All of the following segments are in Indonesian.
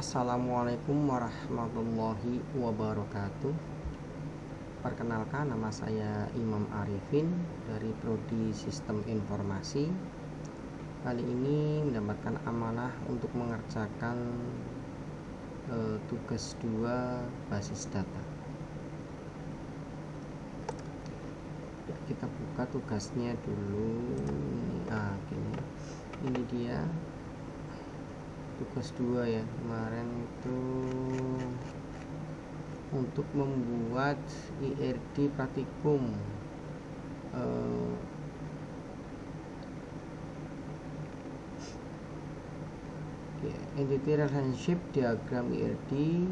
Assalamualaikum warahmatullahi wabarakatuh. Perkenalkan, nama saya Imam Arifin dari Prodi Sistem Informasi. Kali ini mendapatkan amanah untuk mengerjakan tugas 2 basis data. Kita buka tugasnya dulu. Ini dia tugas 2 ya. Kemarin itu untuk membuat IRD praktikum entity relationship diagram IRD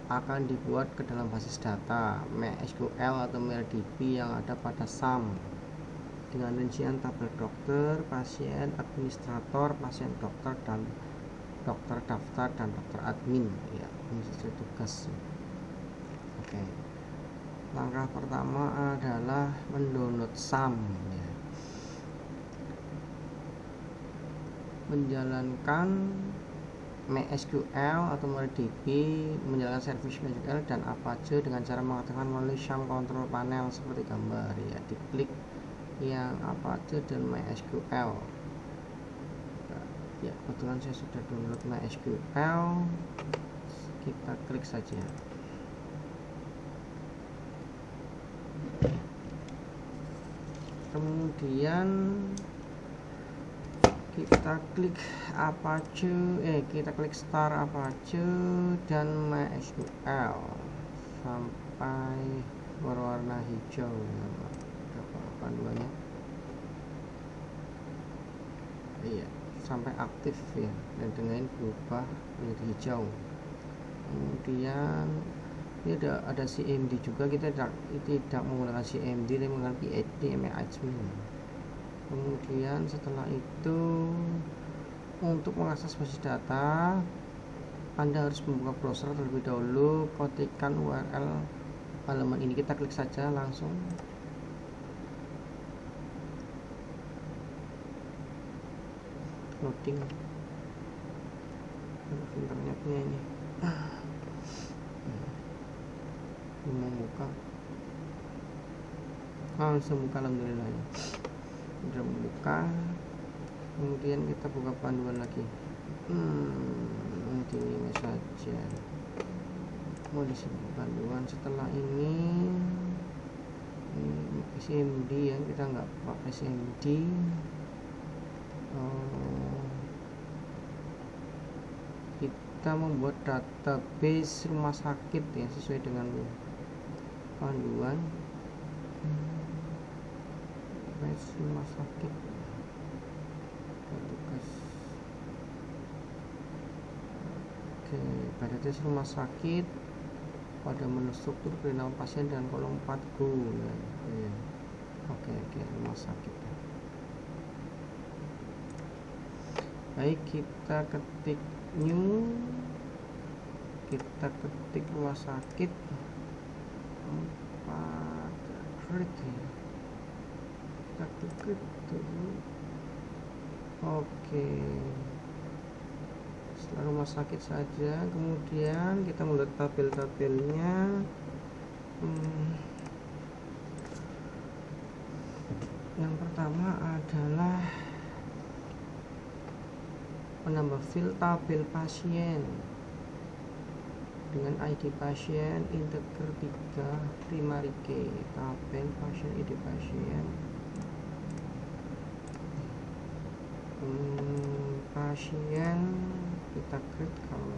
akan dibuat ke dalam basis data MySQL atau MariaDB yang ada pada SAM dengan rincian tabel dokter, pasien, administrator, pasien dokter, dan dokter daftar, dan dokter admin ya. Ini sesuai tugas. Oke. Langkah pertama adalah mendownload SAM ya. Menjalankan MySQL atau MariaDB, menjalankan service MySQL dan Apache dengan cara mengaktifkan melalui SAM control panel seperti gambar ya. Diklik yang Apache dan MySQL ya. Kebetulan saya sudah download MySQL, kita klik saja. Kemudian kita klik Apache, kita klik start Apache dan MySQL sampai berwarna hijau ya, panduannya iya, sampai aktif ya, dan dengan berubah menjadi hijau. Kemudian ini ada CMD juga, kita tidak menggunakan CMD tapi menggunakan PhD management. Kemudian setelah itu untuk mengakses basis data Anda harus membuka browser terlebih dahulu, ketikkan URL halaman ini, kita klik saja langsung. Loading internetnya ini membuka, langsung buka, alhamdulillah ya. Sudah membuka. Kemudian kita buka panduan lagi. Ini saja. Mau di sini panduan. Setelah ini CMD ya, kita nggak pakai CMD. Kita membuat database rumah sakit ya, sesuai dengan panduan. Rumah sakit tugas. Oke, pada tes rumah sakit pada menu struktur beri nama pasien dan kolom 4 go ya. Oke, rumah sakit. Baik, kita ketik new, kita ketik rumah sakit 4 klik ya. Kita klik dulu. Oke, setelah rumah sakit saja, kemudian kita melihat tabel-tabelnya. Yang pertama adalah menambah field tabel pasien dengan ID pasien integer 3 primary key, tabel pasien ID pasien, pasien kita create kalau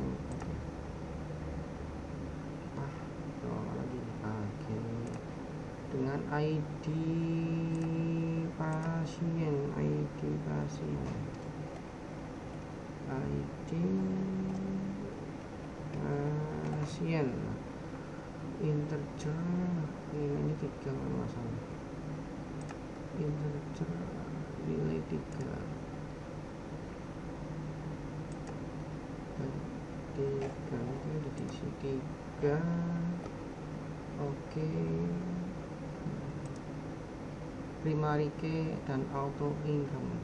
lagi dengan ID pasien, ID pasien integer ini 3 masalah, integer nilai 3 itu diisi 3. Oke, primary key dan auto income.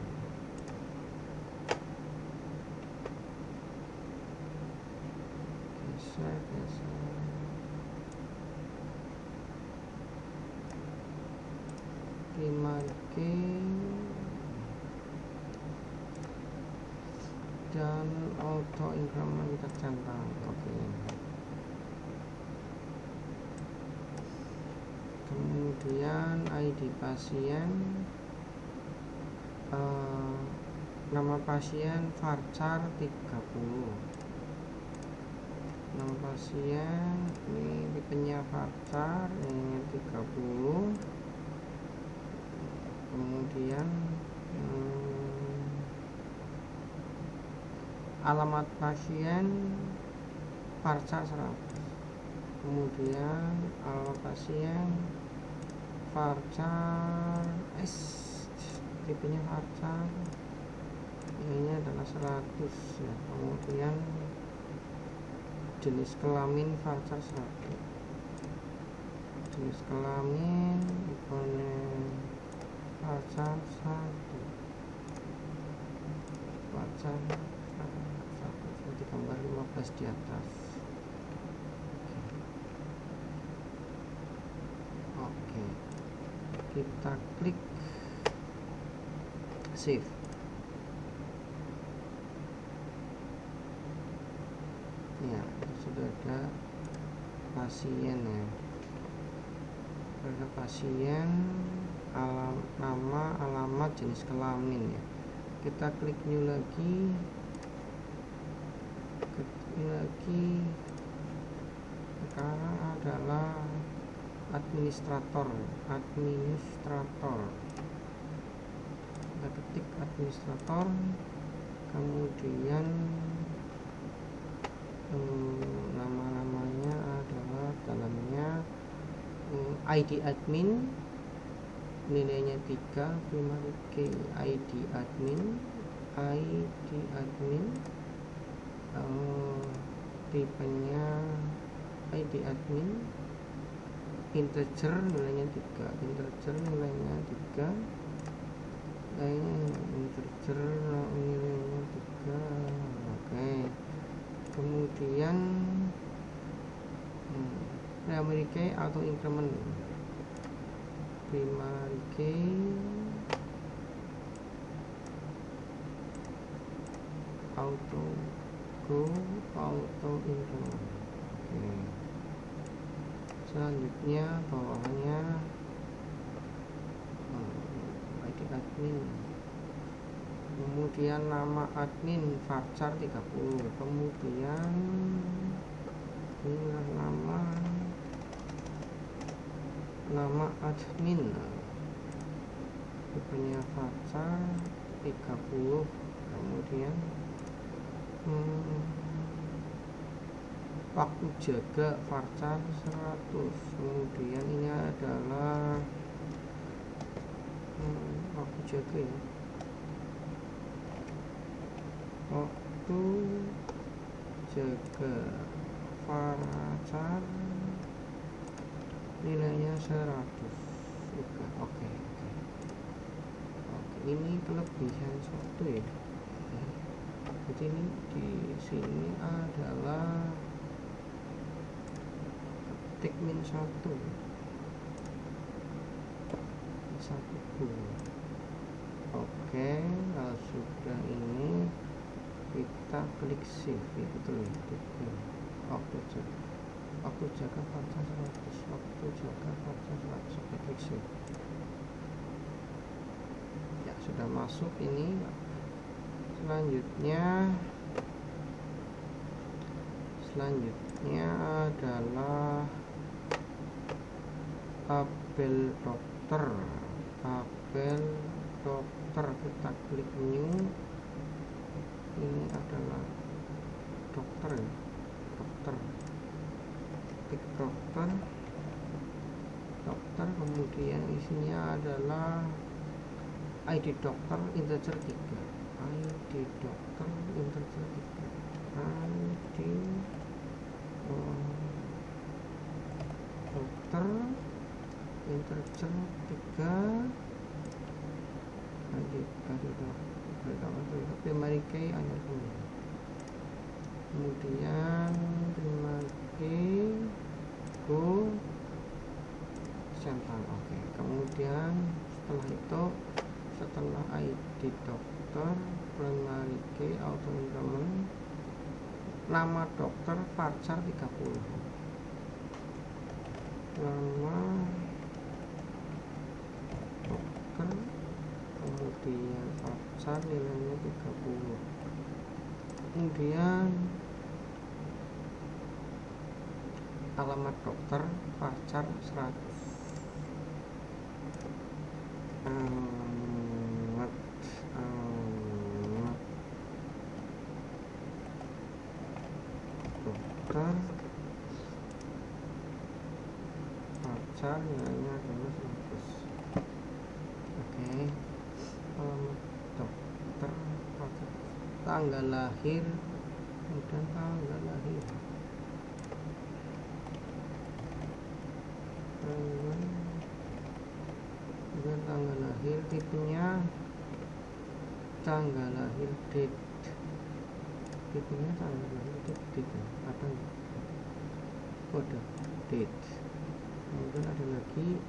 geser primary dan auto increment kita centang. Oke. Kemudian ID pasien, nama pasien varchar 30. Nama pasien ini tipenya varchar ini 30. Kemudian alamat pasien varchar 100. Kemudian alamat pasien varchar S, tipenya varchar, ini adalah 100 ya. Kemudian jenis kelamin varchar 100, jenis kelamin varchar 1, varchar 1 seperti gambar 15 di atas. Oke, kita klik save. Ya, sudah ada pasien ya, ada pasien, nama, alamat, jenis kelamin ya. Kita klik new lagi, sekarang adalah administrator. Kita ketik administrator, kemudian nama-namanya adalah dalamnya ID admin, nilainya 3, primary key ID admin, tipenya ID admin, integer nilainya 3, integer nilainya 3. Oke. Kemudian primary key auto increment, primary key auto increment. Oke. Selanjutnya bawahnya ID admin, kemudian nama admin varchar 30, kemudian inilah nama admin, tipenya varchar 30, kemudian waktu jaga varchar 100. Kemudian ini adalah waktu jaga ya, waktu jaga varchar nilainya 100. Oke. Ini kelebihan satu ya. Jadi ini di sini adalah ketik min 1 dulu. Oke, kalau sudah ini kita klik save ya, betul ya. Waktu jaga varchar 100, oke, klik save. Ya, sudah masuk ini. Selanjutnya adalah tabel dokter. Kita klik new. Ini adalah dokter ya. Klik dokter, kemudian isinya adalah ID dokter integer 3, ID dokter integer 3, ID dokter integer 3, ID dokter primary key hanya 2. kemudian terima kasih go centang. Oke, kemudian setelah itu, setelah ID dokter primary key auto enrollment, nama dokter varchar 30, nama dokter, kemudian varchar nilainya 30, kemudian alamat dokter varchar 100. Dokter varchar nilainya adalah 100. Oke, alamat dokter varchar, tanggal lahir, kemudian tanggal lahir, kemudian tanggal lahir, tipenya tanggal lahir date, tipenya tanggal lahir date, ada kode date. Kemudian ada lagi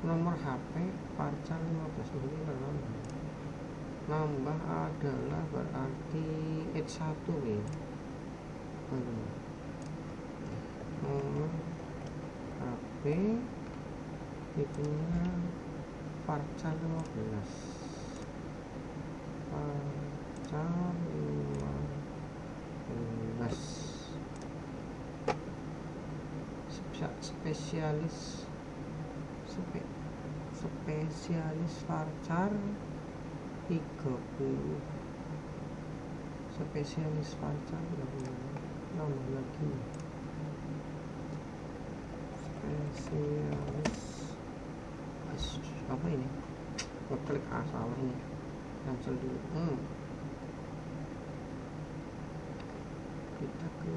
nomor HP varchar 15, ini nambah adalah berarti H1 ya. Nomor HP tipenya varchar 15, varchar 15, spesialis varchar 30, spesialis varchar 30, nambah lagi spesialis apa ini, klik salah ini, cancel dulu. Kita ke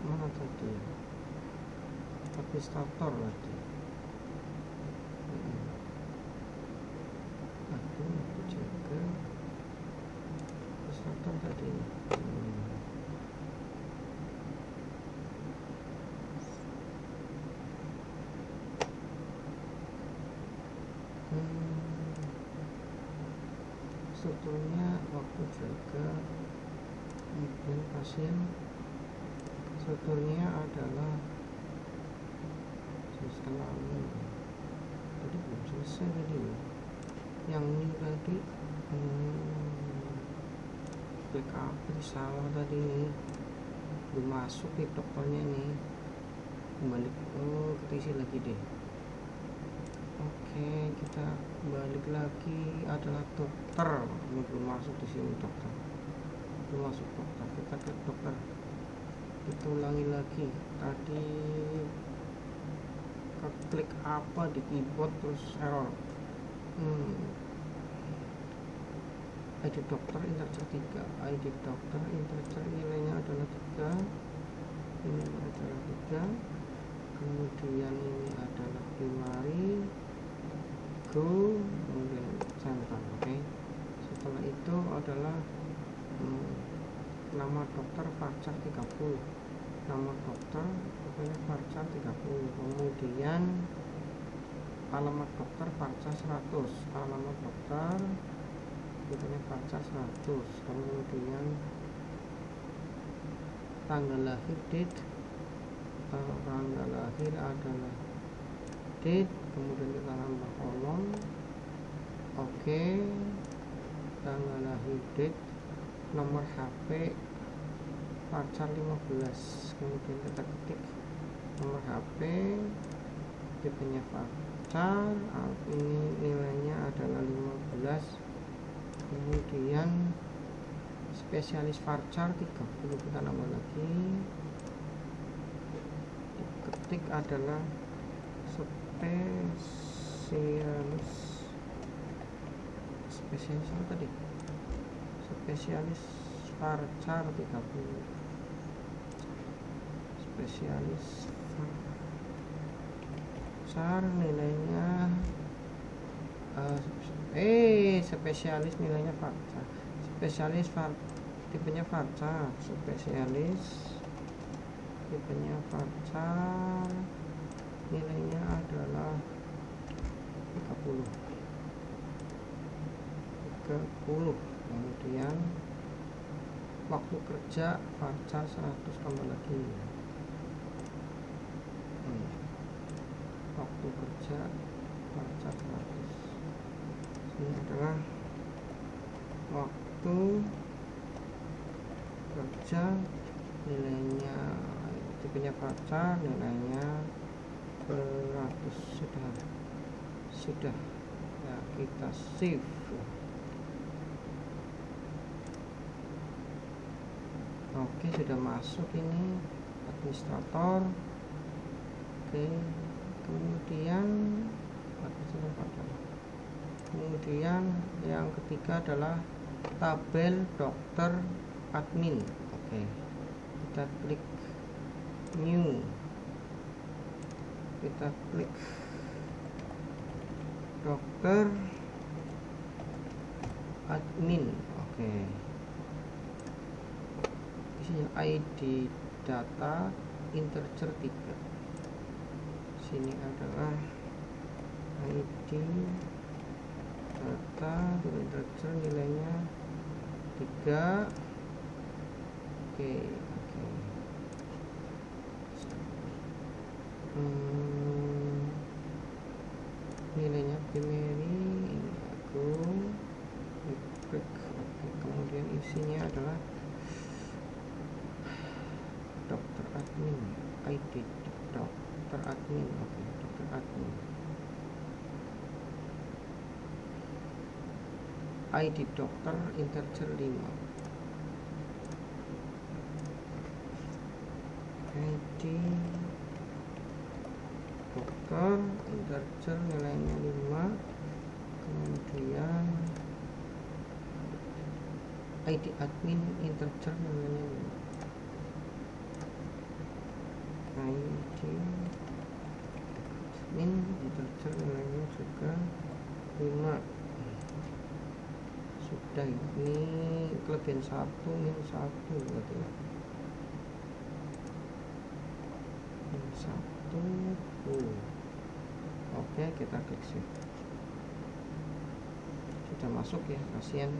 mana tadi, administrator lagi. Aku jaga administrator tadi. Strukturnya waktu jaga, kemudian pasien, strukturnya adalah selalu tadi belum selesai tadi yang ini tadi. Klik apa salah tadi nih, belum masuk di dokternya nih, kembali kita isi lagi deh. Oke, kita balik lagi, adalah dokter, ini belum masuk di sini dokter, belum masuk dokter, kita klik dokter, kita ulangi lagi. Tadi klik apa di keyboard terus error. ID dokter integer 3, ID dokter integer nilainya adalah 3, ini adalah 3, kemudian ini adalah primary go, kemudian centang. Oke, setelah itu adalah nama dokter varchar 30, nama dokter pokoknya varchar 30, kemudian alamat dokter varchar 100, alamat dokter pokoknya varchar 100, kemudian tanggal lahir date, tanggal lahir adalah date, kemudian kita nambah kolom. Oke, tanggal lahir date, nomor HP varchar 15, kemudian kita ketik nomor HP, tipenya varchar, ini nilainya adalah 15, kemudian spesialis varchar 30, kita nambah lagi, ketik adalah spesialis apa tadi, spesialis varchar 30, spesialis varchar nilainya spesialis nilainya varchar, spesialis tipenya varchar, spesialis tipenya varchar nilainya adalah 30. Kemudian waktu kerja varchar 100, tambah lagi waktu kerja varchar 100. Ini adalah waktu kerja nilainya tipenya varchar nilainya 100. Sudah ya, kita save. Oke, sudah masuk ini administrator. Oke, kemudian yang ketiga adalah tabel dokter admin. Oke, kita klik new, kita klik dokter admin. Oke, isinya ID data integer 3. Sini adalah ID data integer nilainya 3. Oke. Nilainya primary ini aku klik. Oke, kemudian isinya adalah dokter admin, ID dokter admin. Oke, dokter admin, ID dokter integer 5. ID dokter integer nilainya 5. Kemudian ID admin integer nilainya 5. ID admin integer nilainya juga 5. Sudah, ini kelebihan 1 minus 1 berarti ya. Minus 1. Oke, kita klik save. Sudah masuk ya pasien.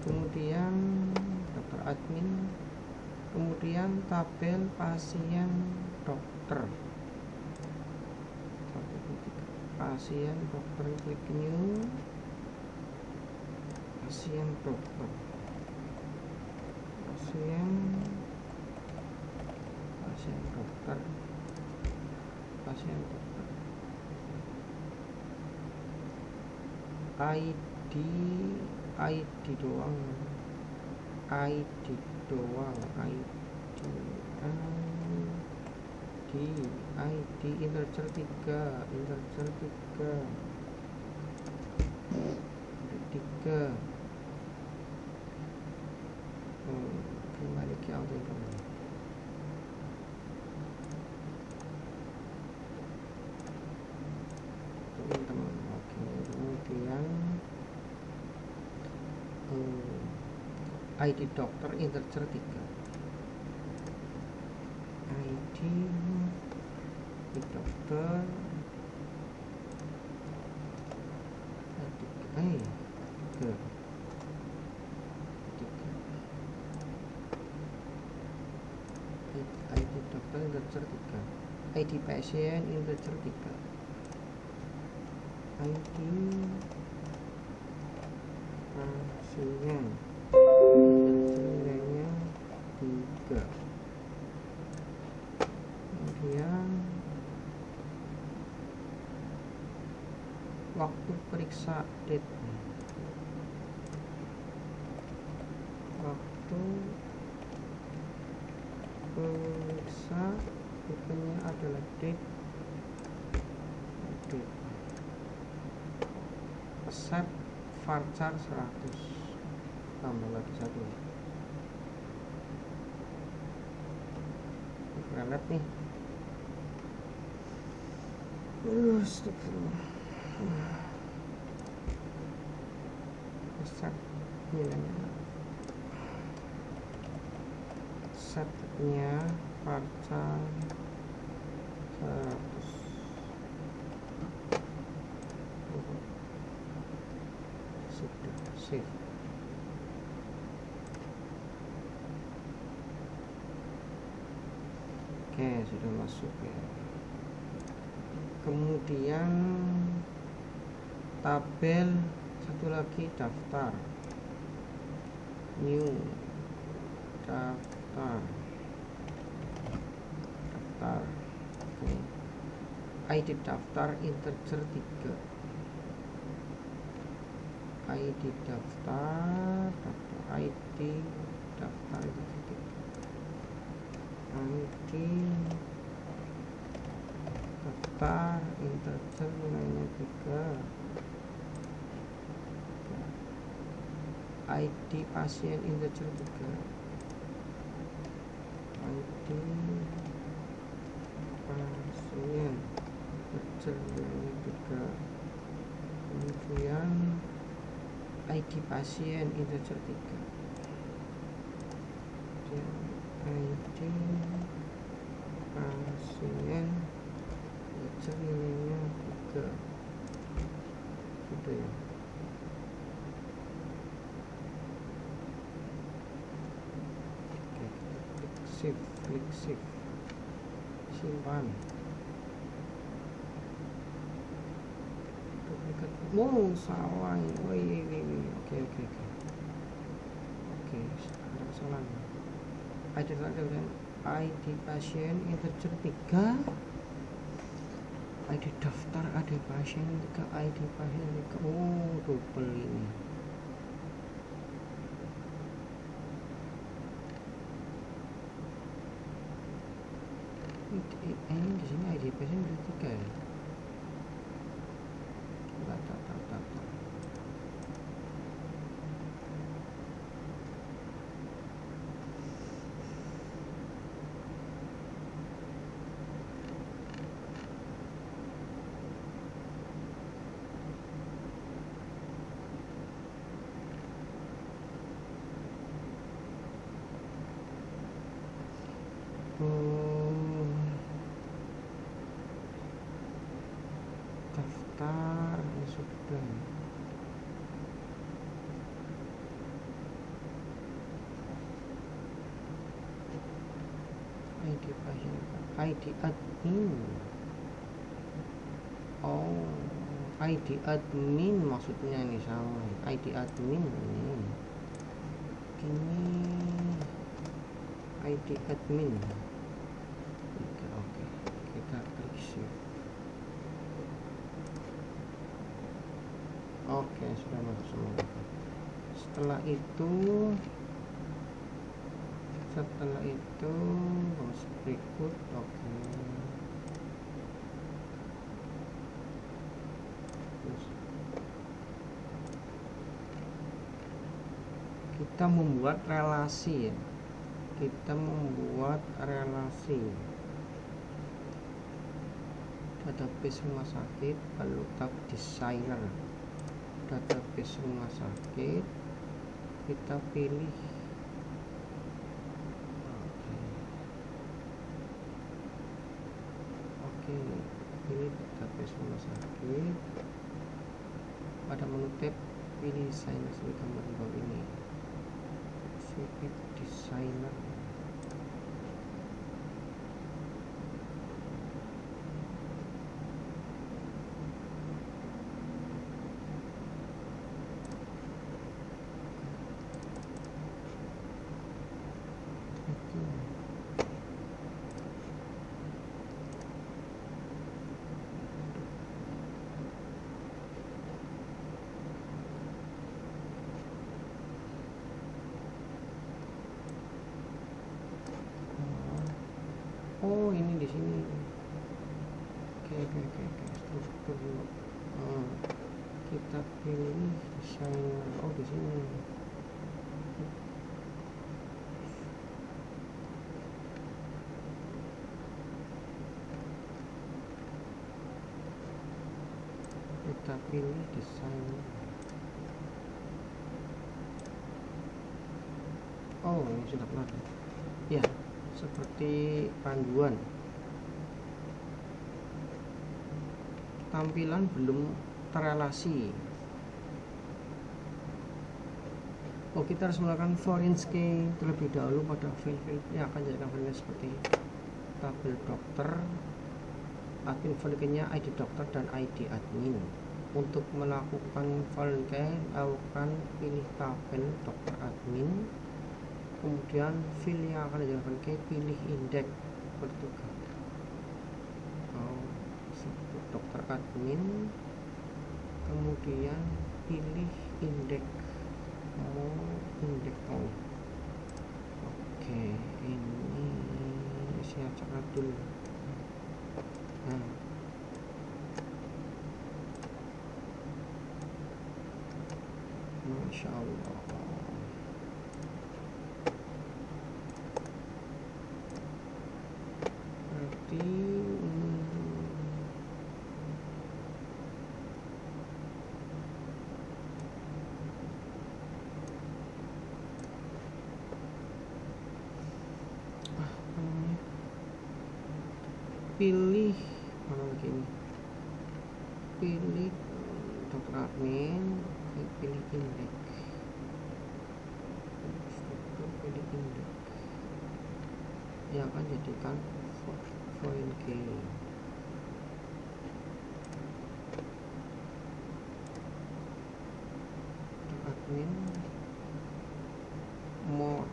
Kemudian dokter admin, kemudian tabel pasien dokter. Pasien dokter, klik new, pasien dokter, pasien dokter, pasien dokter. ID doang, ID integer 3. Kembali ke auto teman-teman. Oke, kemudian ID dokter integer 3. ID dokter ID dokter integer 3. ID pasien integer 3. ID pasien nilainya 3. Kemudian waktu periksa date, waktu periksa tipenya adalah date. Set varchar 100, tambah lagi 1. Relet nih. Astagfirullah. nilainya setnya Parca 100. Sudah save. Oke, sudah masuk ya. Kemudian tabel satu lagi, daftar new, daftar. Oke. ID daftar integer 3. ID daftar ID daftar integer 3. ID daftar integer nilainya 3. ID pasien integer 3. ID pasien integer nilainya 3. Kemudian ID pasien integer 3. ID pasien integer nilainya 3. Gitu ya. Klik save, simpan. Duplikat, salah. Oke, ada kesalahan. ID pasien integer 3. ID daftar ada pasien 3. ID pasien 3. Double ini. Ini di sini ID pasien udah 3 ya. Tak. Daftar sudah. ID pasien, ID admin. ID admin maksudnya nih, salah. ID admin ini. ID admin. Oke, kita klik save. Oke, sudah masuk semua. Setelah itu berikut. Oke. Kita membuat relasi ya. Database rumah sakit, lalu tab designer. Database rumah sakit, kita pilih pilih database rumah sakit. Pada menu tab pilih desainer sebagai gambar di bawah ini. Save designer. Ini di sini. Oke. Struktur dulu. Kita pilih desainer. Di sini. Kita pilih desainer. Oh, ini sudah keluar ya, seperti panduan. Tampilan belum terrelasi. Oh, kita harus melakukan foreign key terlebih dahulu pada file-file yang akan dijadikan file seperti tabel dokter, admin foreign key-nya ID dokter dan ID admin. Untuk melakukan foreign key, lakukan pilih tabel dokter admin, kemudian file yang akan dijadikan foreign key, pilih indeks vertikal. Dokter admin, kemudian pilih indeks, mau indeks. Oke, ini saya cek dulu. Masya Allah. Berarti pilih mana lagi ini, pilih dokter admin, pilih indeks, pilih indeks yang akan jadikan foreign key. Dokter admin more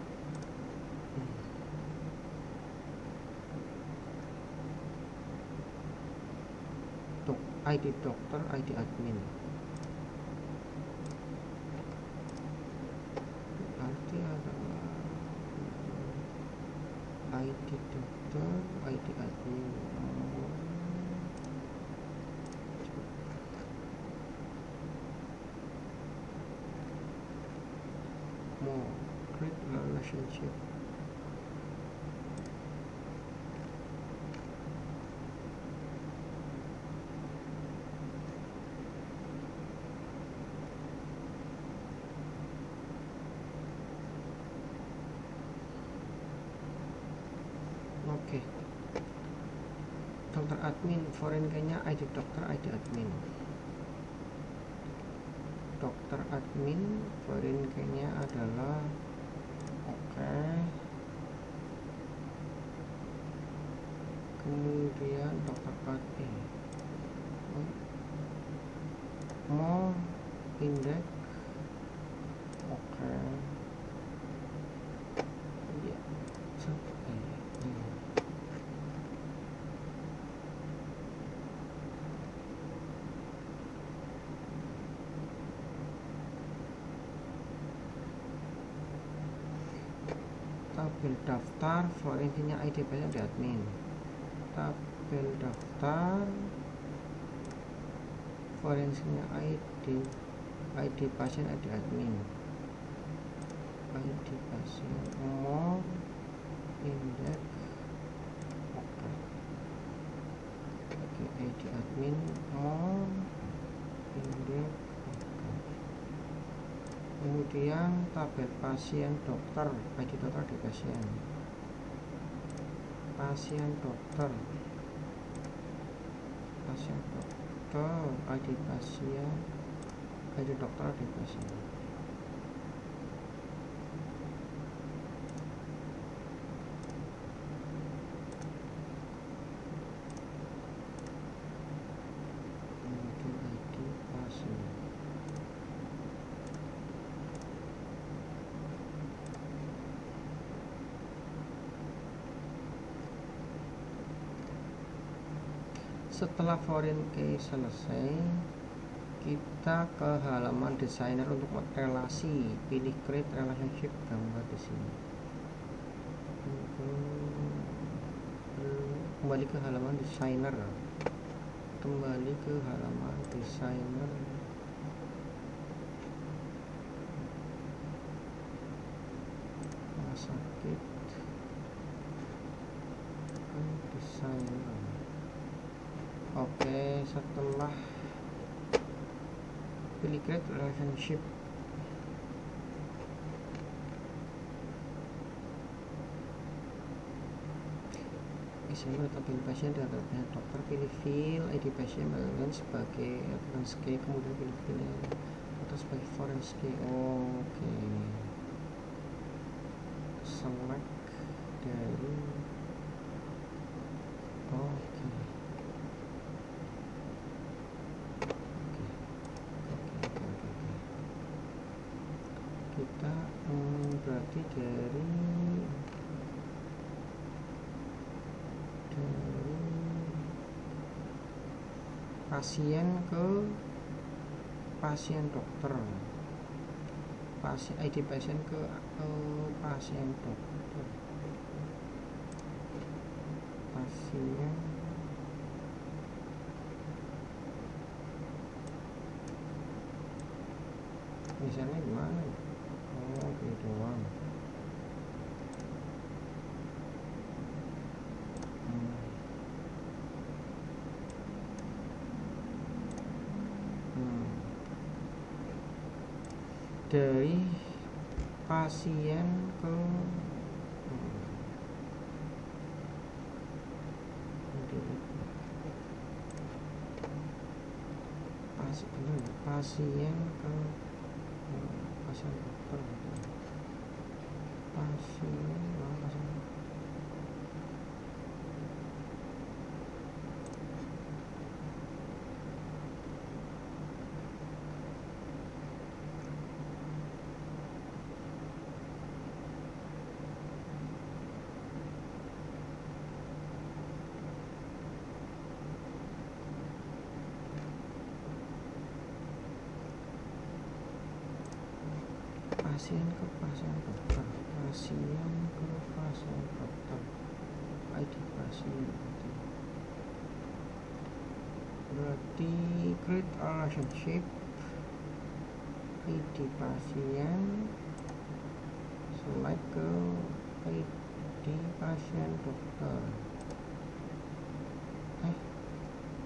ID dokter, ID admin. Berarti adalah ID dokter, ID admin. More create relationship. Oke. Dokter admin, foreign key-nya ID dokter, ID admin. Dokter admin, foreign key-nya adalah oke. Kemudian dokter admin mau indeks oke. Ya, tabel daftar, foreign key-nya ID pasien di admin. Tabel daftar, foreign key-nya ID pasien, ID admin. ID pasien more indeks oke. Oke, ID admin more indeks. Kemudian tabel pasien dokter, ID dokter di pasien. Pasien dokter, pasien dokter, ID pasien, ID dokter di pasien. Setelah foreign key selesai, kita ke halaman designer untuk relasi. Pilih create relationship, gambar di sini. Kembali ke halaman designer. Kembali ke halaman designer. Rumah sakit designer. Oke, setelah pilih create relationship, examiner atau pilih pasien dan rekan dokter, pilih field ID pasien dan sebagai forensic, kemudian pilih atau sebagai forensic. Oke. Select dari oke. Kita berarti dari pasien ke pasien dokter, pasien ID pasien ke pasien dokter, pasien misalnya gimana? Oh gitu doang. Dari pasien ke pasien ke pasien dokter, pasien ke pasien dokter, pasien ke pasien dokter, ID pasien berarti create relationship, ID pasien, select ke ID pasien dokter,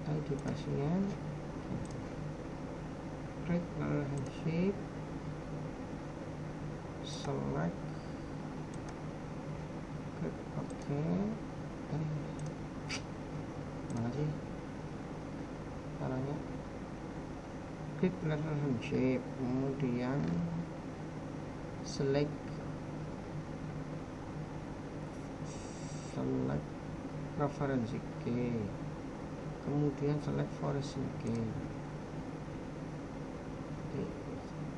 ID pasien, create relationship, select klik oke. Mana sih caranya? Klik relationship, kemudian select referensi key, kemudian select forensic key,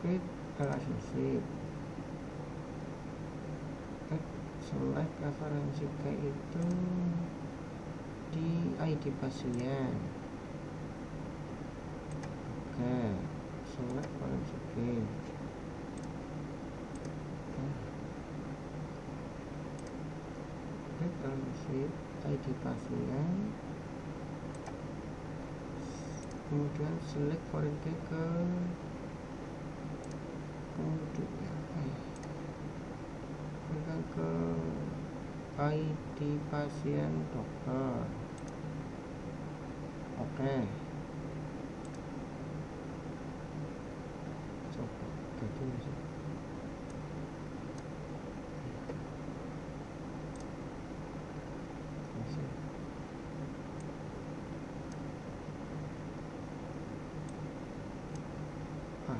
klik relationship, select referensi key itu di ID pasien. Oke, select forensic key. Klik relationship ID pasien, kemudian select forensic key ke kemudian ke ID pasien dokter. Oke, coba jadi masih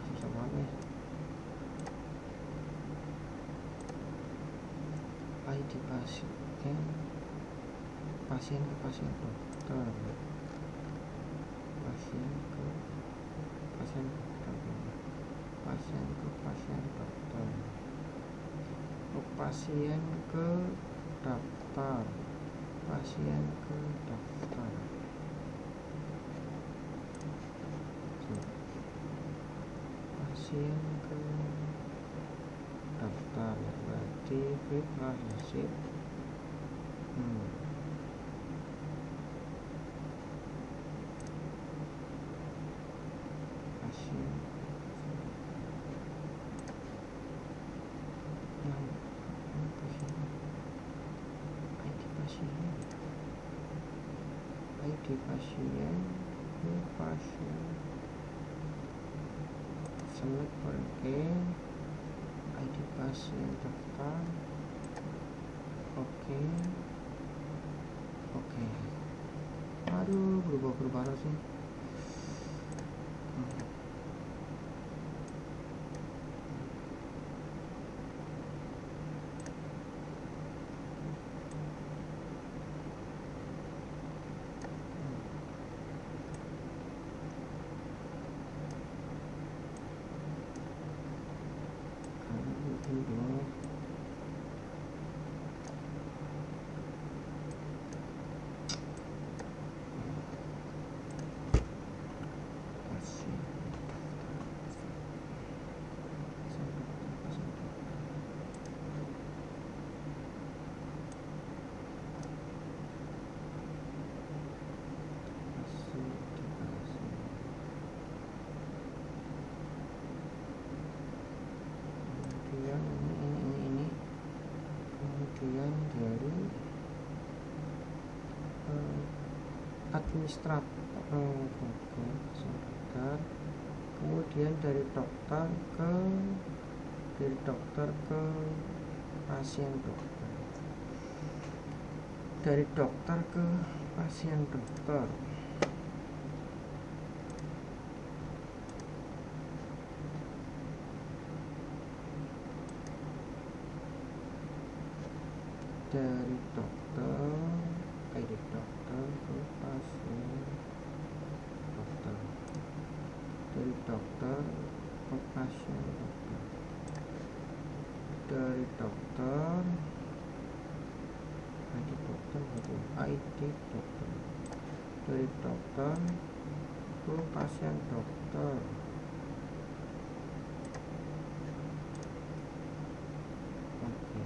susah banget. ID pasien ke pasien dokter, pasien ke pasien dokter, pasien ke pasien dokter, pasien ke daftar, pasien ke daftar, pasien ke daftar, berarti klik relationship. Pasien ID pasien ke pasien, select oke, ID pasien daftar. Oke, Oke. Aduh, berubah sih. Ini bingung. Kemudian dari administrator, kemudian dari dokter ke pasien dokter, dari dokter ke pasien dokter. Dari dokter ke pasien dokter, dari dokter ke pasien dokter, dari dokter dari dokter ke pasien dokter. Oke,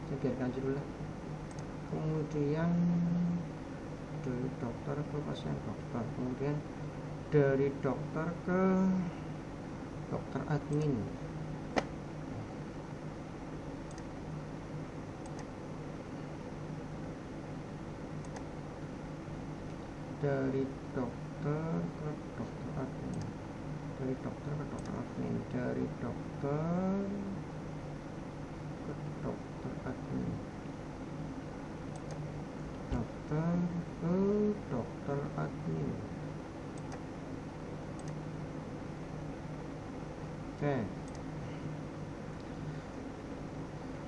saya biarkan dulu lah. Kemudian dari dokter ke pasien dokter, kemudian dari dokter ke dokter admin, dari dokter ke dokter admin, dari dokter ke dokter admin, dari dokter ke dokter admin, dokter ke dokter admin. Oke.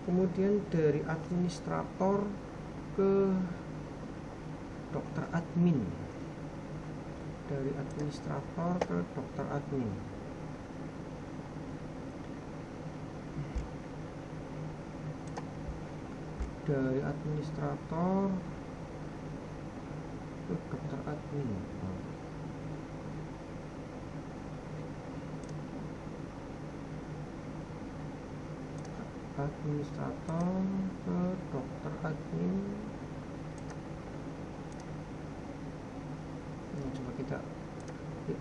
Kemudian dari administrator ke dokter admin, dari administrator ke dokter admin, dari administrator ke dokter admin, administrator ke dokter admin. Coba kita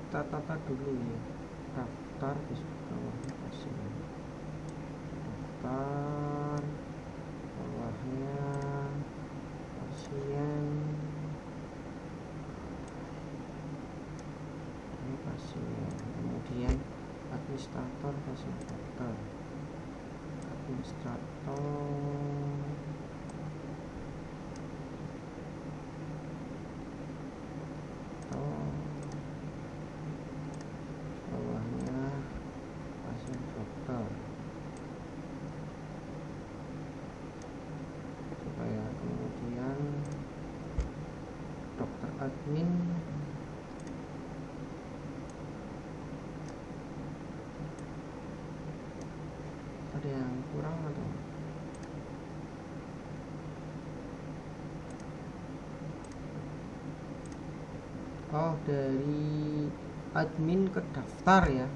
tata dulu ya, daftar di bawahnya pasien, daftar bawahnya pasien, ini pasien, kemudian administrator pasien dokter, administrator bawahnya pasien dokter, supaya kemudian dokter admin ada yang kurang atau dari admin ke daftar ya,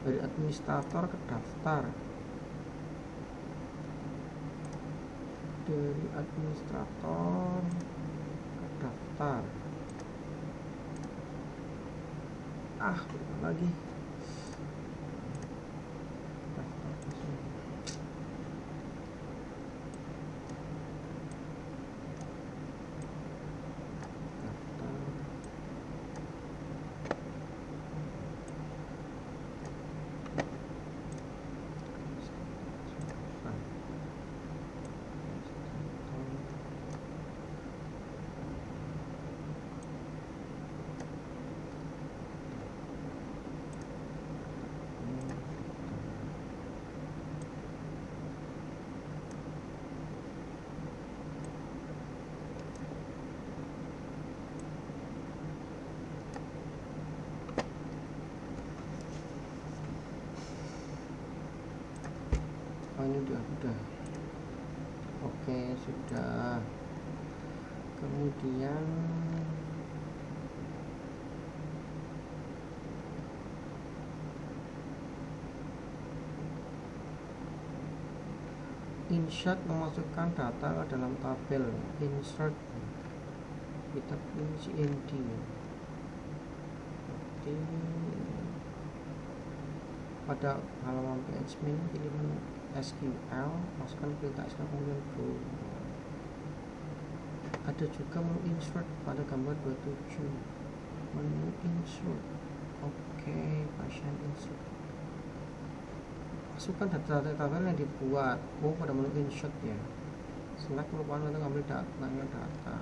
dari administrator ke daftar, dari administrator ke daftar. Lagi daftar pasien. ini udah. Oke, sudah. Kemudian insert, memasukkan data ke dalam tabel. Insert, kita pilih CND. Jadi pada halaman PHP pilih menu SQL, masukkan perintah SQL kemudian go. Ada juga menu insert pada gambar 27. Menu insert. Oke, pasien insert. Masukkan data tabel yang dibuat. Pada menu insert ya. Select merupakan untuk ambil data.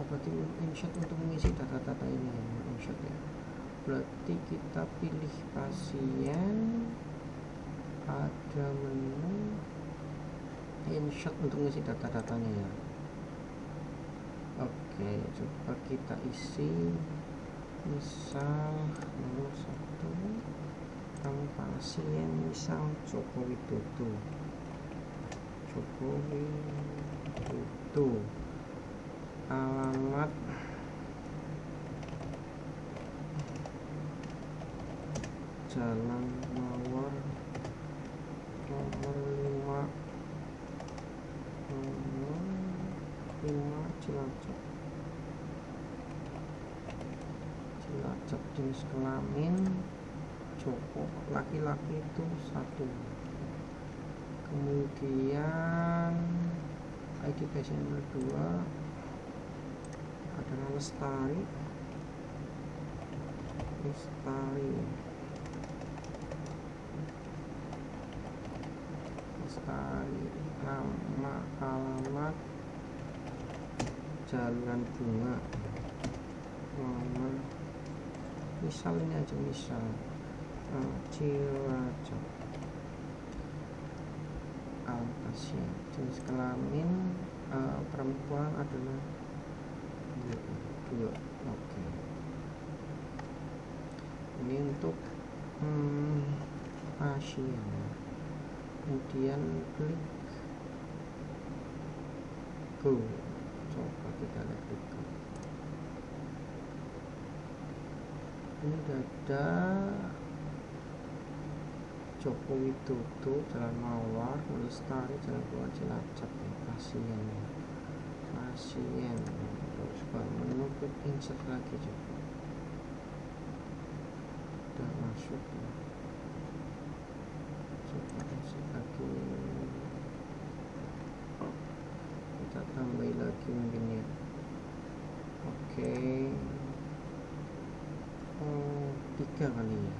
Berarti insert untuk mengisi data-data ini ya, insert ya. Berarti kita pilih pasien, ada menu insert untuk mengisi data-datanya ya. Oke, coba kita isi. Misal nomor 1 kamu pasien, misal Joko Widodo. Alamat Jalan Mawar nomor 5 Cilacap. Jenis kelamin Joko, laki-laki itu 1. Kemudian ID pasien nomor 2 adalah Lestari. Nama, alamat Jalan Bunga, nomor misal ini aja, misal Cilacap. Pasien jenis kelamin perempuan adalah 2. Oke. Ini untuk pasien. Kemudian klik go. Coba kita lihat go. Ini udah ada Joko Widodo, Jalan Mawar, Lestari, Jalan Keluar Cilacap ya, pasien. Terus menu klik insert lagi coba. Udah masuk ya. Coba insert lagi. Kita tambahin lagi mungkin ya. Oke. 3 kali ya.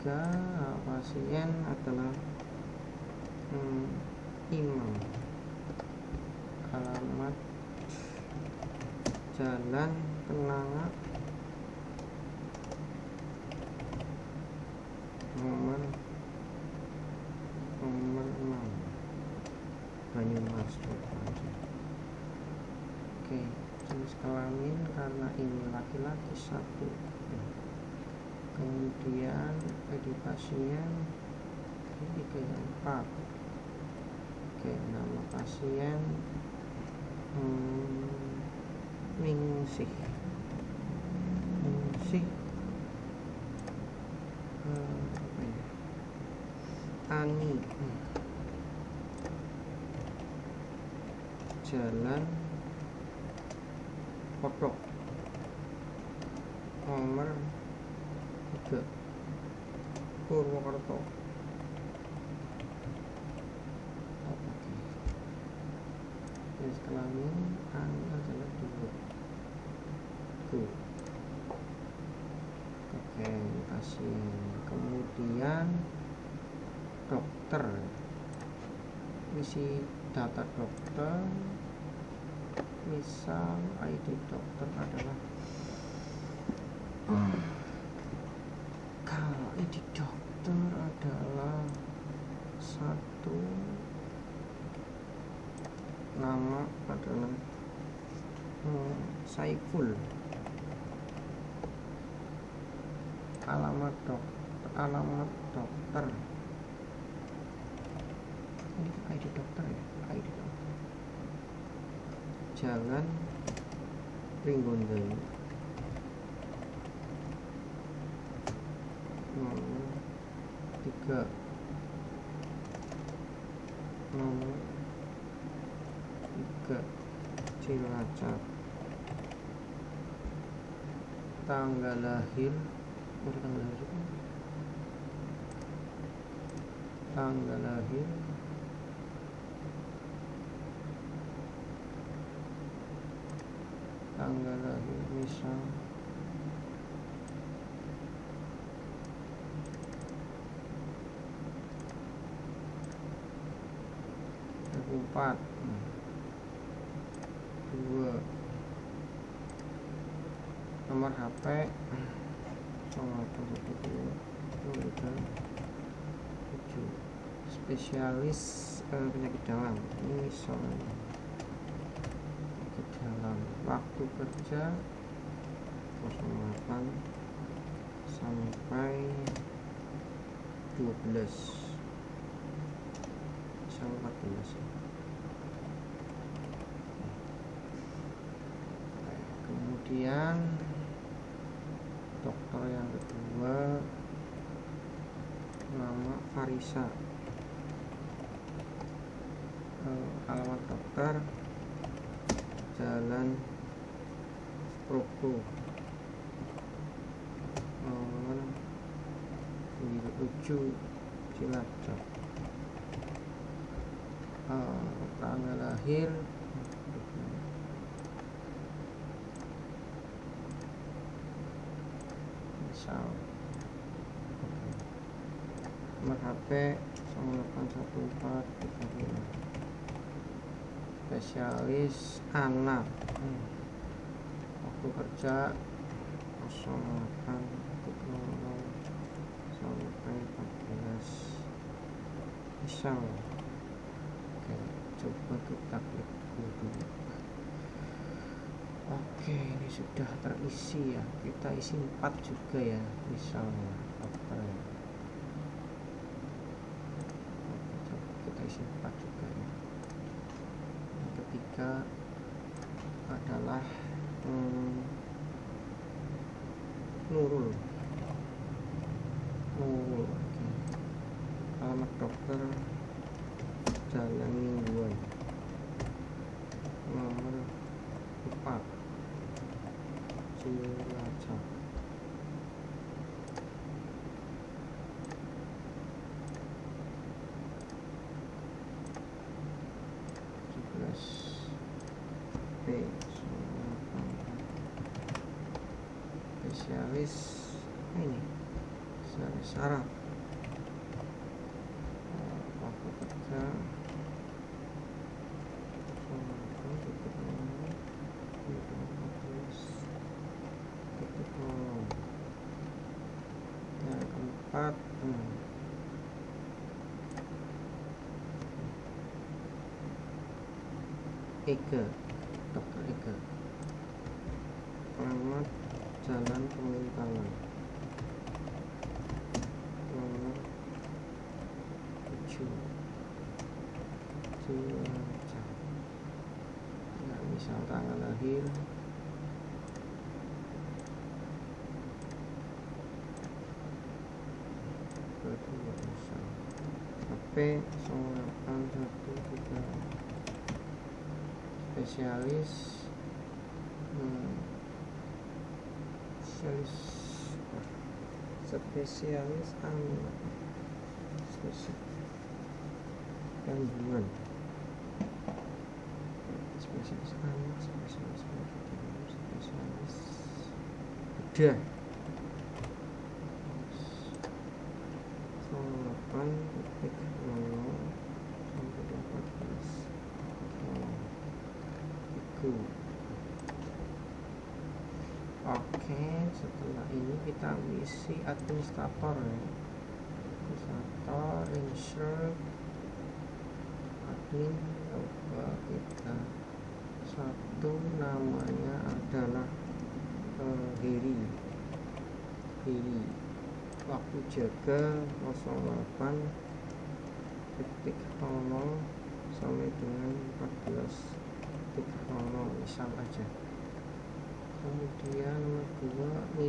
3 pasien adalah Imam. Alamat Jalan Kenanga nomor 6 Banyumas. Oke, jenis kelamin karena ini laki-laki 1. Kemudian ID pasien 4. Oke, nama pasien Ningsih Ani. Jalan Kodok nomor 3 Purwokerto. Jenis kelamin Ani adalah 2. Oke, pasien. Kemudian dokter, isi data dokter. Misal ID dokter adalah kalau ID dokter adalah 1, nama adalah Saiful. alamat dokter ini ID dokter ya, ID dokter Jalan Ringgondai nomor 3 Cilacap. Tanggal lahir tanggal lahir misal empat 2 nomor HP 0812 spesialis penyakit dalam ini soalnya penyakit dalam. Waktu kerja 08 sampai 12 sampai 14 ya. Kemudian dokter yang kedua nama Farisa, alamat dokter Jalan Progo nomor 97 Cilacap. Tanggal lahir misal nomor HP 0814 spesialis anak. Waktu kerja 08.00 sampai 14 misal. Oke, coba kita klik dulu. Oke, ini sudah terisi ya. Kita isi 4 juga ya, misalnya dokter ya. Oke, coba kita isi 4 juga ya. Yang ketiga adalah Nurul. Oke. Alamat dokter Jalan Mingguan nomor 4 Cilacap. Spesialis ini spesialis saraf. Waktu kerja yang keempat Ega, dokter Ega, alamat Jalan Pemintalan nomor 7 Cilacap. Ya, misal tanggal lahir kedua misal HP 0813 spesialis anak kandungan, spesialis anak, spesialis bedah 08.00 sampai 14 itu. Oke, setelah ini kita isi administrator ya. Administrator, insert, admin. Coba kita satu namanya adalah Heri. Waktu jaga 08.00 sampai dengan 14.00 misal aja. Kemudian nomor 2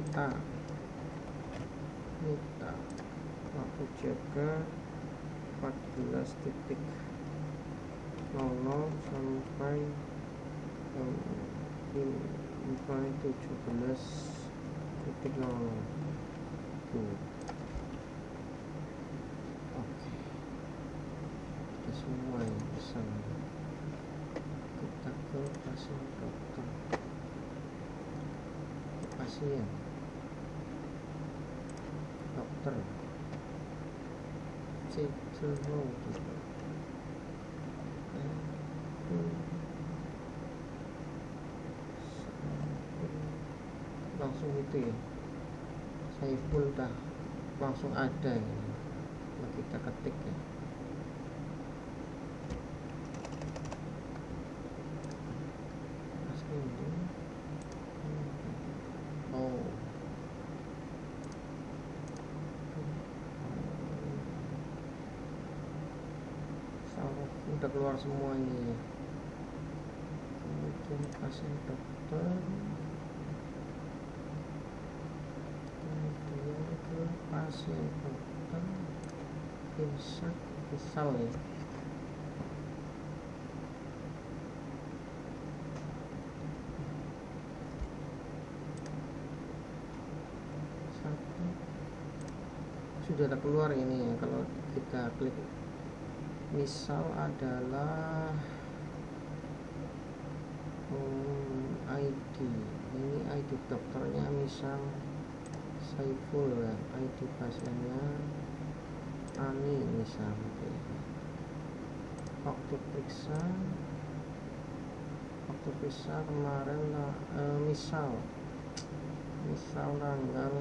Nita waktu jaga 14.00 sampai 17.00. Oke, kita semua yang bisa. Kita ke pasien dokter, pasien dokter citologi. Langsung itu ya, Saiful dah langsung ada ya. Nah, kita ketik ya. Oh, udah keluar semua ini. Kemudian pasien dokter, kemudian ke pasien dokter misal ya. Sudah ada keluar ini ya. Kalau kita klik misal adalah ID, ini ID dokternya misal Saiful ya, ID pasiennya Ani misal. Waktu periksa kemarin lah, misal tanggal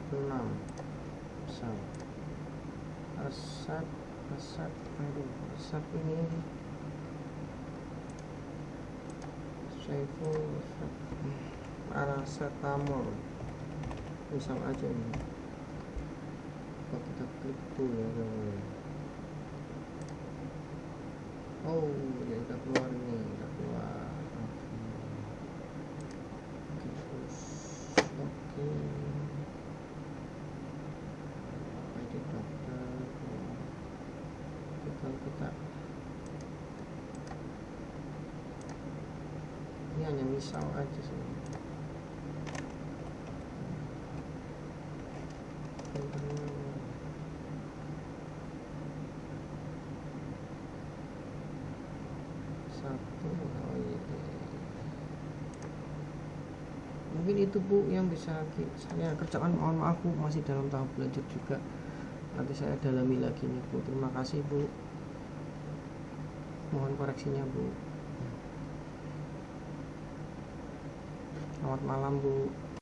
6 misal. Resep ini Saiful paracetamol misal aja ini. Kalau kita klik dulu ya teman-teman. Oh ya, kita keluar nih, kita keluar. Oke. ID dokter. Kita ini hanya misal aja sih. Mungkin itu Bu yang bisa saya kerjakan. Mohon maaf Bu, masih dalam tahap belajar juga. Nanti saya dalami lagi nih Bu. Terima kasih Bu, mohon koreksinya Bu. Selamat malam Bu.